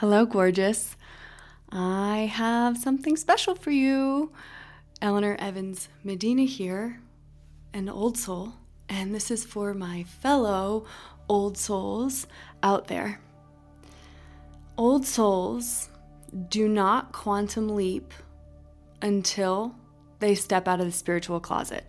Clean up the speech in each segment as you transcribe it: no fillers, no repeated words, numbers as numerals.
Hello, gorgeous. I have something special for you. Eleanor Evans Medina here, an old soul, and this is for my fellow old souls out there. Old souls do not quantum leap until they step out of the spiritual closet.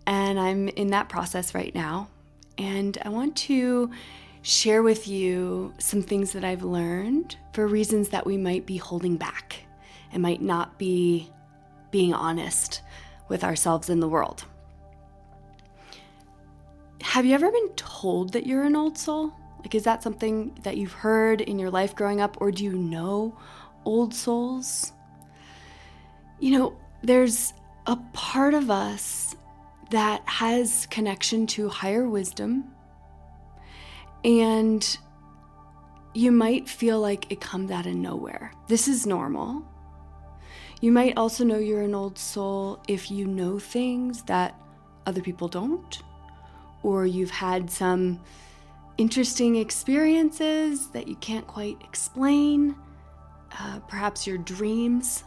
And I'm in that process right now. And I want to share with you some things that I've learned for reasons that we might be holding back and might not be being honest with ourselves in the world. Have you ever been told that you're an old soul? Like, is that something that you've heard in your life growing up, or do you know old souls? You know, there's a part of us that has connection to higher wisdom, and you might feel like it comes out of nowhere. This is normal. You might also know you're an old soul if you know things that other people don't, or you've had some interesting experiences that you can't quite explain. Perhaps your dreams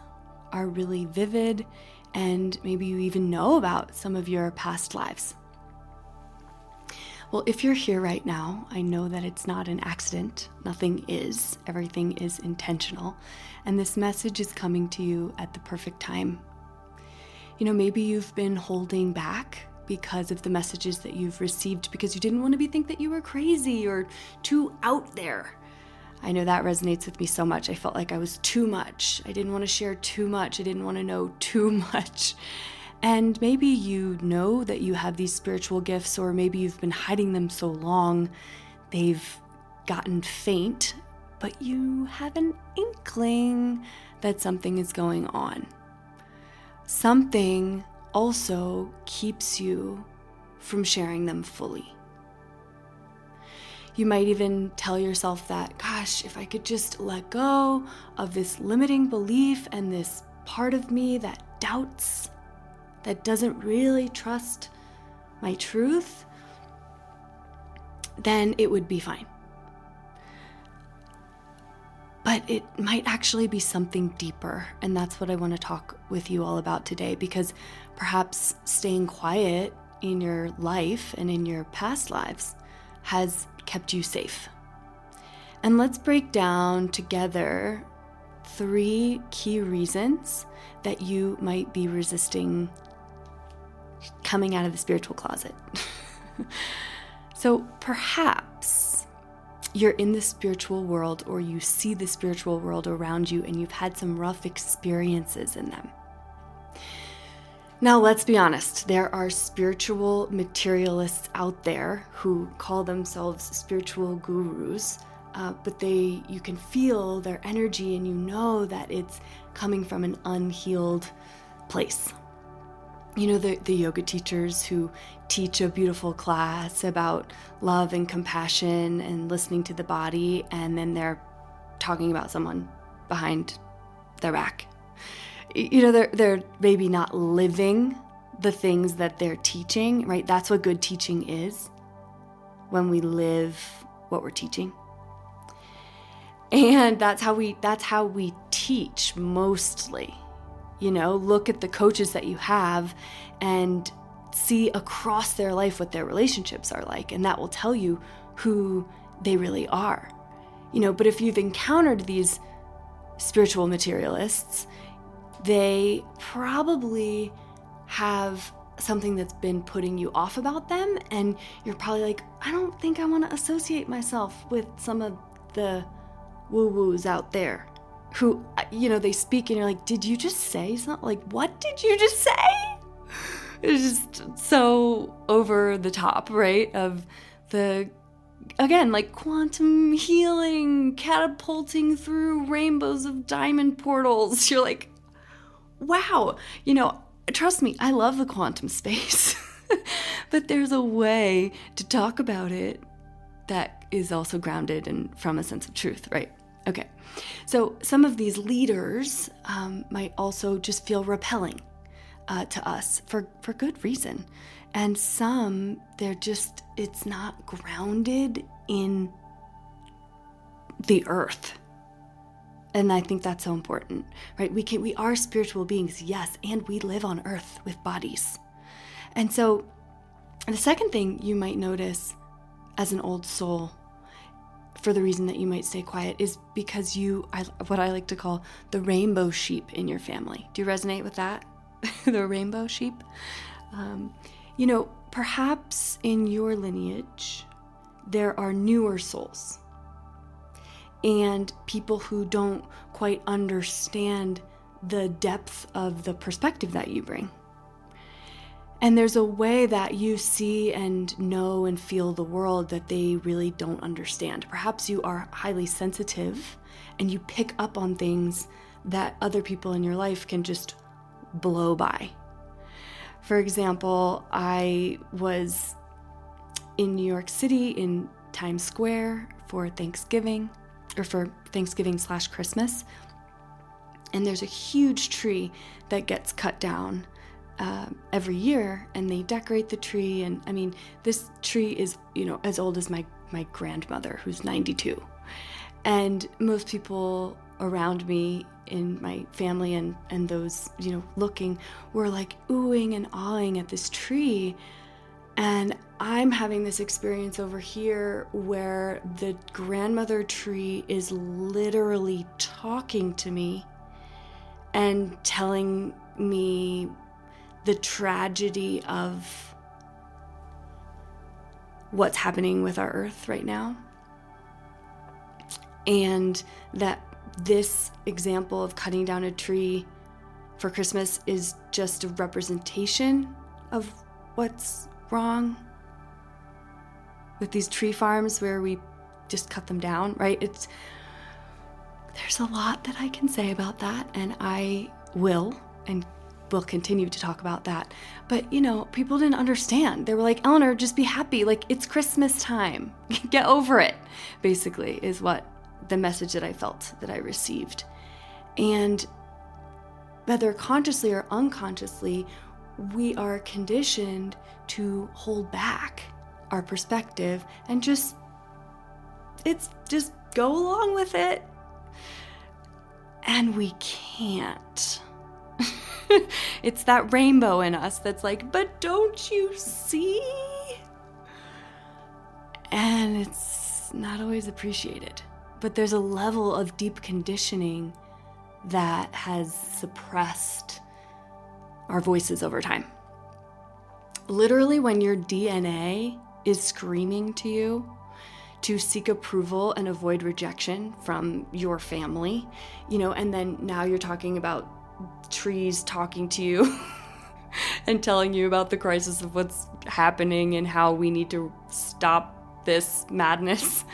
are really vivid, and maybe you even know about some of your past lives. Well, if you're here right now, I know that it's not an accident. Nothing is. Everything is intentional. And this message is coming to you at the perfect time. You know, maybe you've been holding back because of the messages that you've received because you didn't want to think that you were crazy or too out there. I know that resonates with me so much. I felt like I was too much. I didn't want to share too much. I didn't want to know too much. And maybe you know that you have these spiritual gifts, or maybe you've been hiding them so long they've gotten faint, but you have an inkling that something is going on. Something also keeps you from sharing them fully. You might even tell yourself that, gosh, if I could just let go of this limiting belief and this part of me that doubts, that doesn't really trust my truth, then it would be fine. But it might actually be something deeper, and that's what I want to talk with you all about today, because perhaps staying quiet in your life and in your past lives has kept you safe. And let's break down together 3 key reasons that you might be resisting coming out of the spiritual closet. So perhaps you're in the spiritual world, or you see the spiritual world around you, and you've had some rough experiences in them. Now, let's be honest. There are spiritual materialists out there who call themselves spiritual gurus, but you can feel their energy, and you know that it's coming from an unhealed place. You know, the yoga teachers who teach a beautiful class about love and compassion and listening to the body, and then they're talking about someone behind their back. You know, they're maybe not living the things that they're teaching, right? That's what good teaching is, when we live what we're teaching. And that's how we teach mostly. You know, look at the coaches that you have and see across their life what their relationships are like, and that will tell you who they really are. You know, but if you've encountered these spiritual materialists, they probably have something that's been putting you off about them, and you're probably like, I don't think I want to associate myself with some of the woo-woos out there who, you know, they speak and you're like, did you just say something? Like, what did you just say? It's just so over the top, right? Of the, again, like quantum healing, catapulting through rainbows of diamond portals. You're like, wow, you know, trust me, I love the quantum space. But there's a way to talk about it that is also grounded and from a sense of truth, right? Okay, so some of these leaders might also just feel repelling to us for good reason. And some, it's not grounded in the earth. And I think that's so important, right? We are spiritual beings, yes, and we live on earth with bodies. And so the second thing you might notice as an old soul, for the reason that you might stay quiet, is because what I like to call the rainbow sheep in your family. Do you resonate with that? The rainbow sheep? Perhaps in your lineage, there are newer souls and people who don't quite understand the depth of the perspective that you bring. And there's a way that you see and know and feel the world that they really don't understand. Perhaps you are highly sensitive and you pick up on things that other people in your life can just blow by. For example, I was in New York City in Times Square for Thanksgiving / Christmas. And there's a huge tree that gets cut down every year, and they decorate the tree. And I mean, this tree is, as old as my grandmother, who's 92. And most people around me in my family and those, looking, were like oohing and awing at this tree. And I'm having this experience over here where the grandmother tree is literally talking to me and telling me the tragedy of what's happening with our earth right now. And that this example of cutting down a tree for Christmas is just a representation of what's wrong with these tree farms where we just cut them down, right? There's a lot that I can say about that, and I will continue to talk about that. But, people didn't understand. They were like, Eleanor, just be happy. Like, it's Christmas time. Get over it, basically, is what the message that I felt that I received. And whether consciously or unconsciously, we are conditioned to hold back our perspective and just go along with it. And we can't. It's that rainbow in us that's like, but don't you see? And it's not always appreciated. But there's a level of deep conditioning that has suppressed our voices over time. Literally, when your DNA is screaming to you to seek approval and avoid rejection from your family, and then now you're talking about trees talking to you and telling you about the crisis of what's happening and how we need to stop this madness.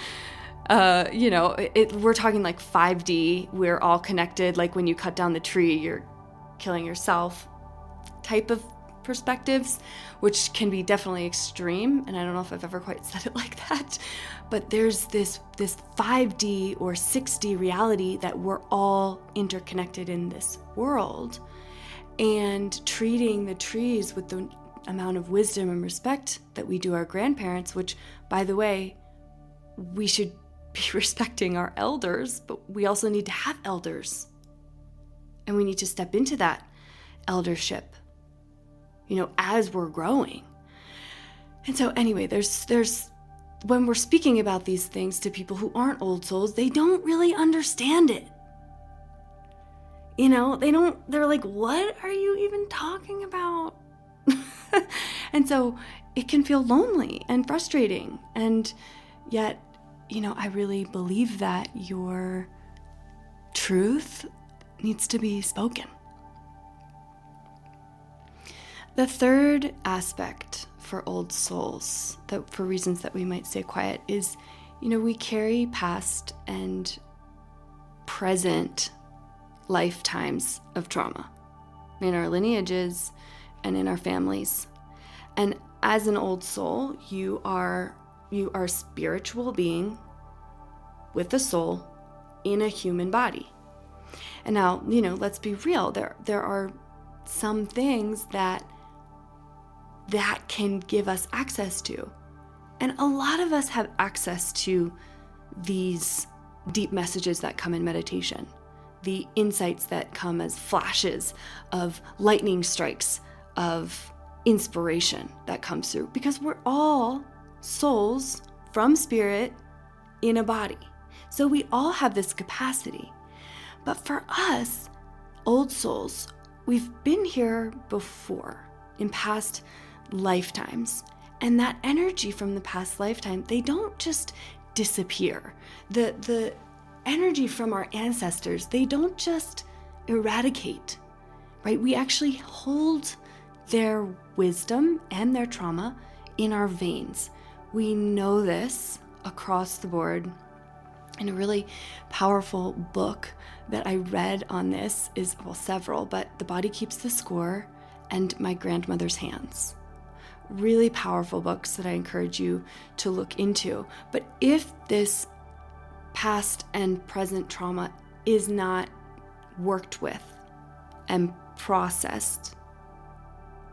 We're talking like 5D, we're all connected, like when you cut down the tree, you're killing yourself type of perspectives, which can be definitely extreme. And I don't know if I've ever quite said it like that, but there's this 5D or 6D reality that we're all interconnected in this world, and treating the trees with the amount of wisdom and respect that we do our grandparents, which, by the way, we should be respecting our elders, but we also need to have elders. And we need to step into that eldership, as we're growing. And so anyway, there's when we're speaking about these things to people who aren't old souls, they don't really understand it. They're like, what are you even talking about? And so it can feel lonely and frustrating. And yet, I really believe that your truth needs to be spoken. The third aspect for old souls, that for reasons that we might stay quiet, is, we carry past and present lifetimes of trauma in our lineages and in our families. And as an old soul, you are a spiritual being with a soul in a human body. And now, let's be real. There are some things that can give us access to. And a lot of us have access to these deep messages that come in meditation. the insights that come as flashes of lightning strikes of inspiration that comes through, because we're all souls from spirit in a body. So we all have this capacity. But for us, old souls, we've been here before in past lifetimes. And that energy from the past lifetime, they don't just disappear. The energy from our ancestors, they don't just eradicate, right? We actually hold their wisdom and their trauma in our veins. We know this across the board. And a really powerful book that I read on this is, well, several, but The Body Keeps the Score and My Grandmother's Hands. Really powerful books that I encourage you to look into. But if this past and present trauma is not worked with and processed,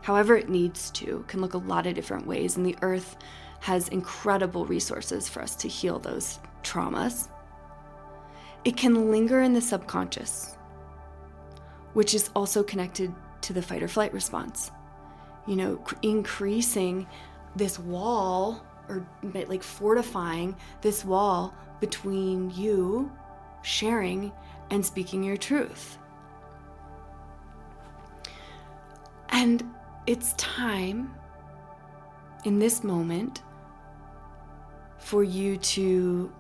however it needs to, can look a lot of different ways, and the earth has incredible resources for us to heal those traumas. It can linger in the subconscious, which is also connected to the fight or flight response. Increasing this wall, or like fortifying this wall between you sharing and speaking your truth. And it's time in this moment for you to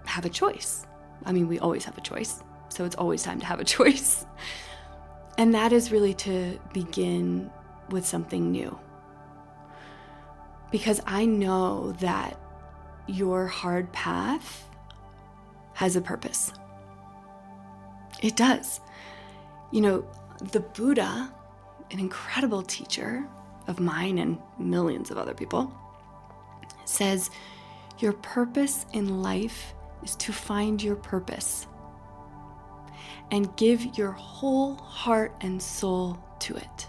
have a choice. I mean, we always have a choice, so it's always time to have a choice. And that is really to begin with something new. Because I know that your hard path has a purpose. It does. The Buddha, an incredible teacher of mine and millions of other people, says your purpose in life is to find your purpose and give your whole heart and soul to it.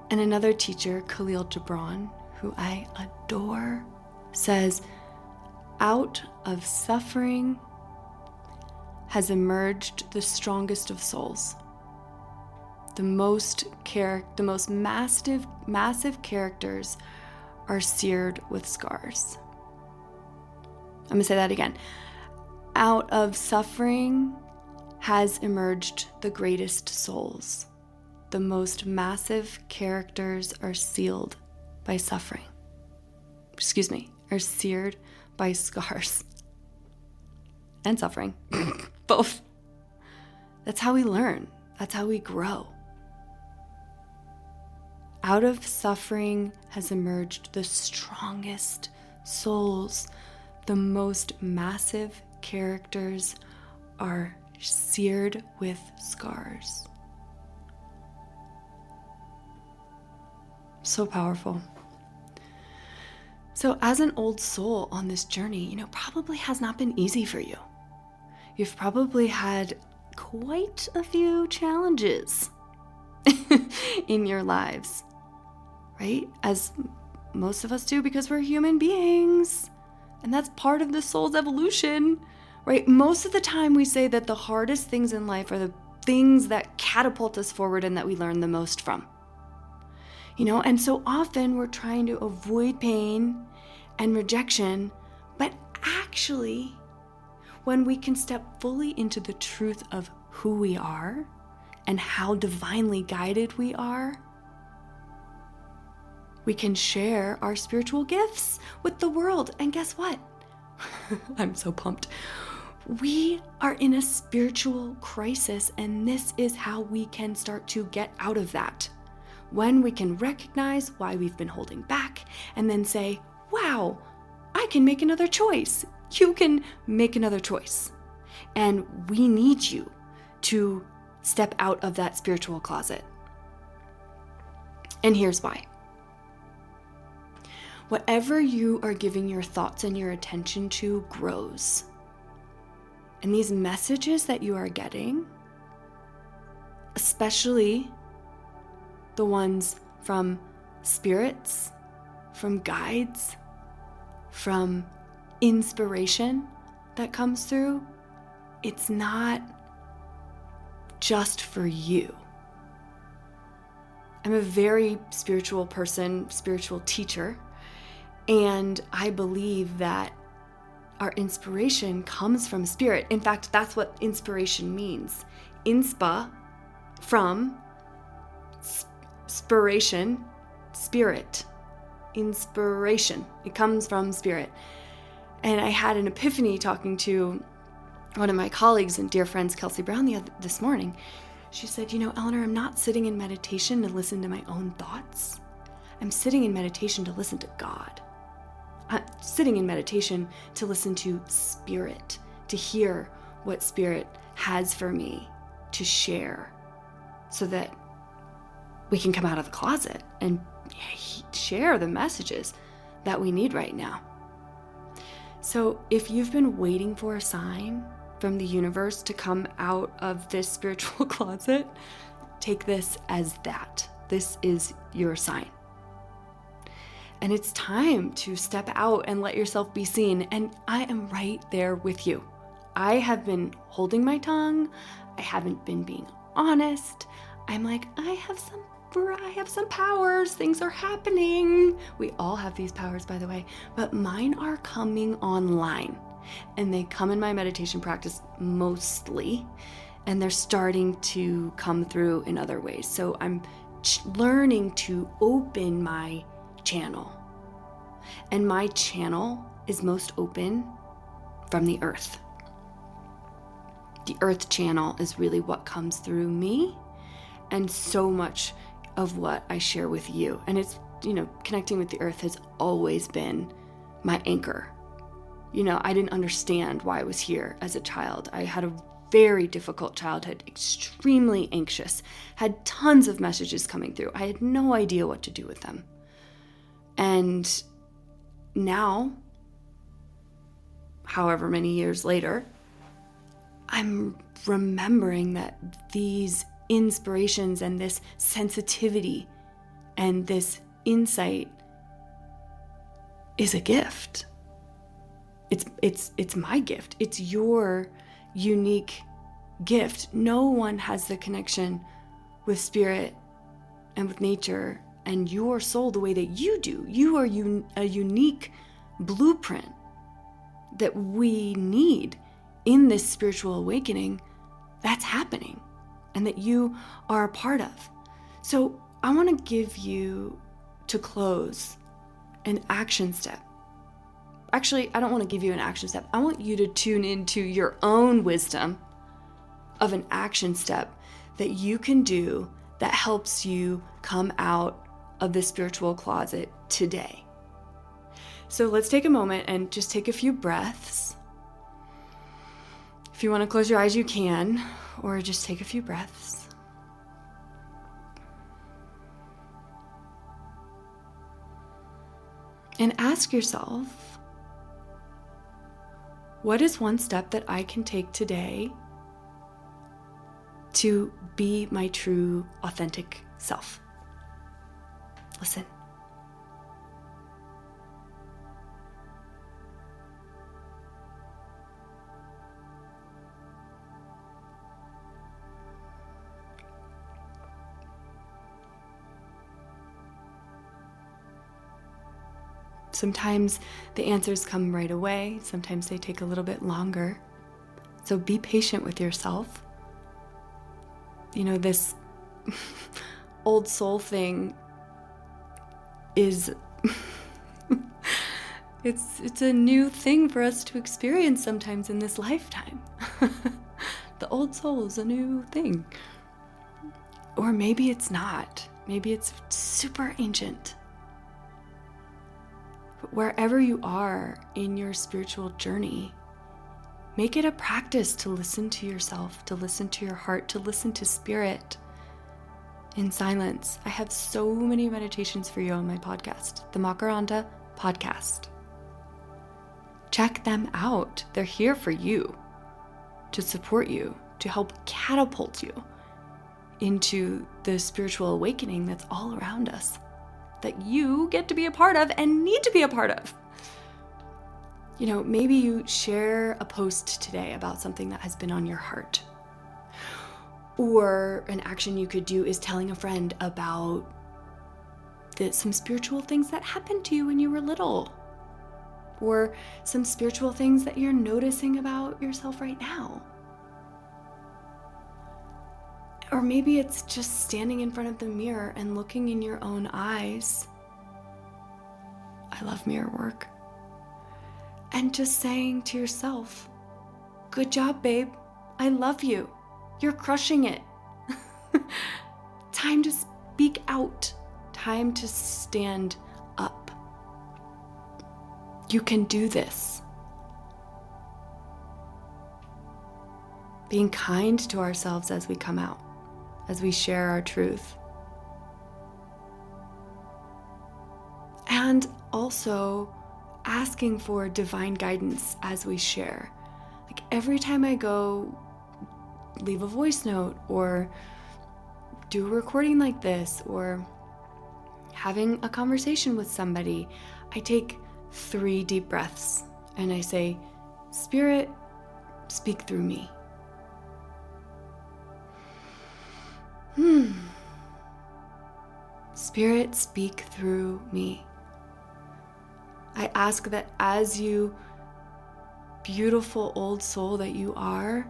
And another teacher, Khalil Gibran, who I adore, says, out of suffering has emerged the strongest of souls. The most massive characters are seared with scars. I'm going to say that again. Out of suffering has emerged the greatest souls. The most massive characters are sealed by suffering. Are seared by scars and suffering. Both. That's how we learn. That's how we grow. Out of suffering has emerged the strongest souls. The most massive characters are seared with scars. So powerful. So as an old soul on this journey, probably has not been easy for you. You've probably had quite a few challenges in your lives, right? As most of us do, because we're human beings. And that's part of the soul's evolution, right? Most of the time we say that the hardest things in life are the things that catapult us forward and that we learn the most from. And so often we're trying to avoid pain and rejection, but actually, when we can step fully into the truth of who we are and how divinely guided we are, we can share our spiritual gifts with the world. And guess what? I'm so pumped. We are in a spiritual crisis, and this is how we can start to get out of that. When we can recognize why we've been holding back and then say, wow, I can make another choice. You can make another choice. And we need you to step out of that spiritual closet. And here's why. Whatever you are giving your thoughts and your attention to grows. And these messages that you are getting, especially the ones from spirits, from guides, from inspiration, that comes through, it's not just for you. I'm a very spiritual person, spiritual teacher, and I believe that our inspiration comes from spirit. In fact, that's what inspiration means. Inspa, from, spiration, spirit. Inspiration. It comes from spirit. And I had an epiphany talking to one of my colleagues and dear friends, Kelsey Brown, this morning. She said, Eleanor, I'm not sitting in meditation to listen to my own thoughts. I'm sitting in meditation to listen to God. I'm sitting in meditation to listen to spirit, to hear what spirit has for me to share so that we can come out of the closet and share the messages that we need right now. So if you've been waiting for a sign from the universe to come out of this spiritual closet, take this as that. This is your sign. And it's time to step out and let yourself be seen. And I am right there with you. I have been holding my tongue. I haven't been being honest. I'm like, I have some powers. Things are happening. We all have these powers, by the way, but mine are coming online. And they come in my meditation practice mostly, and they're starting to come through in other ways. So I'm learning to open my channel. And my channel is most open from the earth. The earth channel is really what comes through me and so much of what I share with you. And it's, connecting with the earth has always been my anchor. I didn't understand why I was here as a child. I had a very difficult childhood, extremely anxious, had tons of messages coming through. I had no idea what to do with them. And now, however many years later, I'm remembering that these inspirations and this sensitivity and this insight is a gift. It's my gift. It's your unique gift. No one has the connection with spirit and with nature and your soul the way that you do. You are a unique blueprint that we need in this spiritual awakening that's happening and that you are a part of. So I want to give you, to close, an action step. Actually, I don't want to give you an action step. I want you to tune into your own wisdom of an action step that you can do that helps you come out of the spiritual closet today. So let's take a moment and just take a few breaths. If you want to close your eyes, you can, or just take a few breaths. And ask yourself, what is one step that I can take today to be my true, authentic self? Listen. Sometimes the answers come right away. Sometimes they take a little bit longer. So be patient with yourself. This old soul thing is it's a new thing for us to experience sometimes in this lifetime. The old soul is a new thing. Or maybe it's not. Maybe it's super ancient. But wherever you are in your spiritual journey, make it a practice to listen to yourself, to listen to your heart, to listen to spirit in silence. I have so many meditations for you on my podcast, the Makaranta Podcast. Check them out. They're here for you, to support you, to help catapult you into the spiritual awakening that's all around us, that you get to be a part of and need to be a part of. Maybe you share a post today about something that has been on your heart. Or an action you could do is telling a friend about some spiritual things that happened to you when you were little. Or some spiritual things that you're noticing about yourself right now. Or maybe it's just standing in front of the mirror and looking in your own eyes. I love mirror work. And just saying to yourself, good job, babe. I love you. You're crushing it. Time to speak out. Time to stand up. You can do this. Being kind to ourselves as we come out, as we share our truth. And also asking for divine guidance as we share. Like every time I go leave a voice note or do a recording like this or having a conversation with somebody, I take 3 deep breaths and I say, Spirit, speak through me. Spirit, speak through me. I ask that as you, beautiful old soul that you are,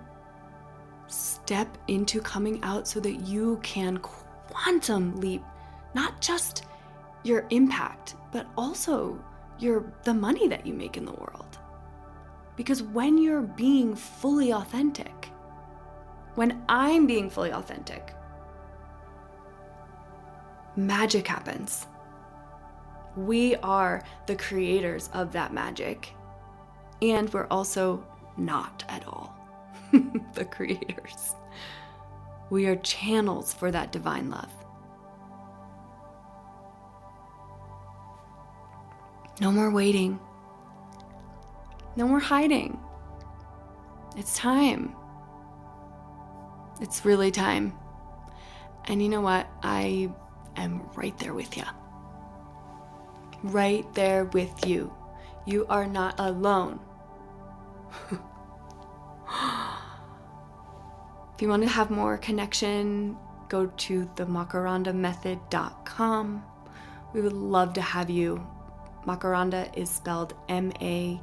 step into coming out so that you can quantum leap, not just your impact, but also the money that you make in the world. Because when you're being fully authentic, when I'm being fully authentic, magic happens. We are the creators of that magic, and we're also not at all the creators. We are channels for that divine love. No more waiting. No more hiding. It's time. It's really time. And you know what? I am right there with you. Right there with you. You are not alone. If you want to have more connection, go to themakarandamethod.com. We would love to have you. Makaranda is spelled Makaranda.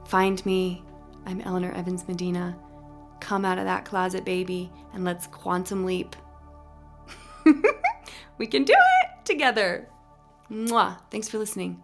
Find me. I'm Eleanor Evans Medina. Come out of that closet, baby, and let's quantum leap. We can do it together. Mwah. Thanks for listening.